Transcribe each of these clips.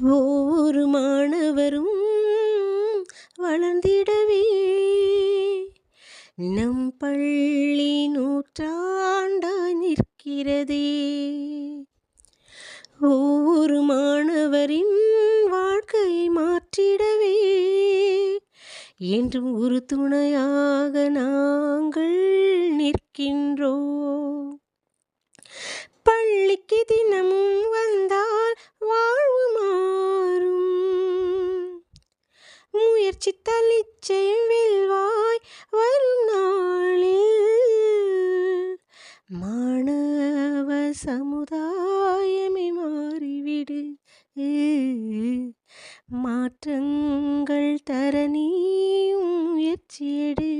ஒவ்வொரு மாணவரும் வளர்ந்திடவே நம் பள்ளி நூற்றாண்டாய் நிற்கிறதே. ஒவ்வொரு மாணவரின் வாழ்க்கையை மாற்றிடவே என்றும் ஒரு துணையாக நாங்கள் நிற்கின்றோம். பள்ளிக்கு தினமும் வந்தால் வாழ்வு மாறும், முயற்சித்தால் நிச்சயம் வெல்வாய் வரும் நாளில். மாணவ சமுதாயமே மாறிவிடு, மாற்றங்கள் தர நீயும் முயற்சியெடு.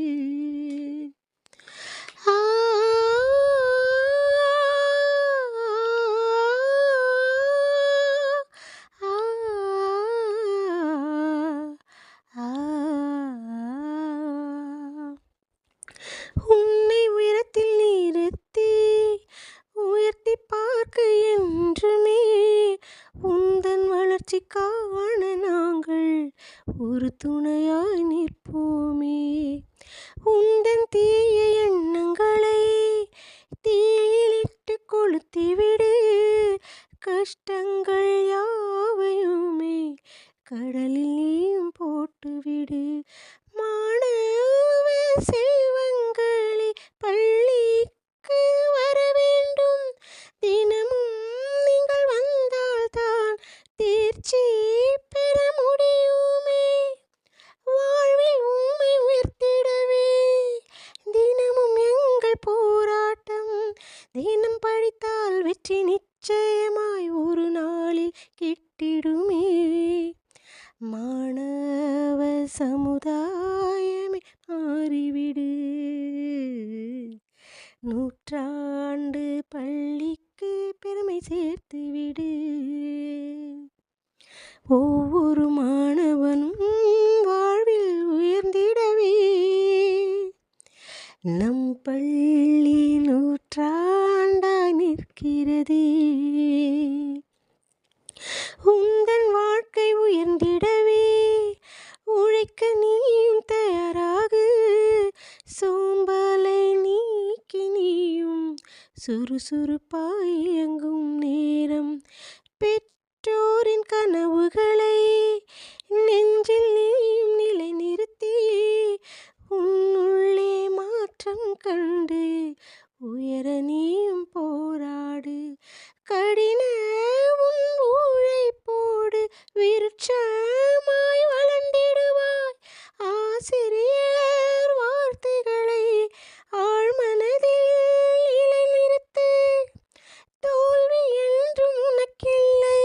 உன்னை உயரத்தில் நிறுத்தி உயர்த்தி பார்க்க என்றுமே உந்தன் வளர்ச்சிக்கான நாங்கள் ஒரு துணையாய் நிற்போமே. உந்தன் தீய எண்ணங்களை தீயிலிட்டு கொளுத்திவிடு, கஷ்டங்கள் யாவையுமே கடலில் நீயும் போட்டுவிடு. மாணவ செல்வங்களே, பள்ளிக்கு வர வேண்டும். தினமும் நீங்கள் வந்தால்தான் தேர்ச்சி பெற முடியுமே. வாழ்வில் உம்மை உயர்த்திடவே தினமும் எங்கள் போராட்டம். தினம் படித்தால் வெற்றி நிச்சயமாய் ஒரு நாளில் கிட்டிடுமே. மாணவ சமுதாயமே மாறிவிடு, நூற்றாண்டு பள்ளிக்கு பெருமை சேர்த்துவிடு. ஒவ்வொரு மாணவனும் வாழ்வில் உயர்ந்திடவே நம் பள்ளி நூற்றாண்டாய் நிற்கிறதே. உந்தன் வாழ்க்கை உயர்ந்திடவே உழைக்க நீயும் தயாராகு. சோம்பலை நீக்கி நீயும் சுறுசுறுப்பாய் இயங்கும் நேரம். பெற்றோரின் கனவுகளை நெஞ்சில் நீயும் நிலைநிறுத்தி உன்னுள்ளே மாற்றம் கண்டு உயர நீயும் போராடு. கடின உன் உழைப்போடு விருட்சமாய் வளர்ந்திடுவாய். ஆசிரியர் வார்த்தைகளை ஆழ்மனதில் நிலைநிறுத்து. தோல்வி என்றும் உனக்கில்லை,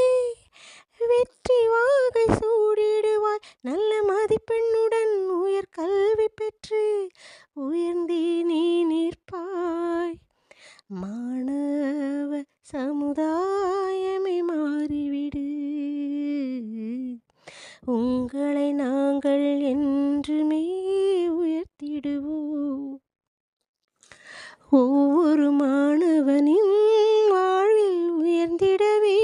வெற்றி வாகை சூடிடுவாய். நல்ல மதிப்பெண்ணுடன் உயர் கல்வி பெற்று உயர்ந்தே நீ நிற்பாய். மாணவ சமுதாயமே மாறிவிடு, உங்களை நாங்கள் என்றுமே உயர்த்திடுவோம். ஒவ்வொரு மாணவனின் வாழ்வில் உயர்ந்திடவே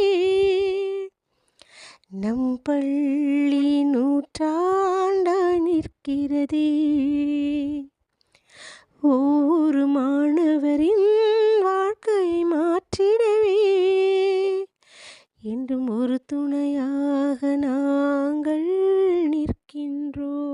நம் பள்ளி நூற்றாண்டாய் நிற்கிறதே. ஒவ்வொரு மாணவரின் வாழ்க்கையை மாற்றிடவே என்றும் ஒரு துணையாக நாங்கள் நிற்கின்றோம்.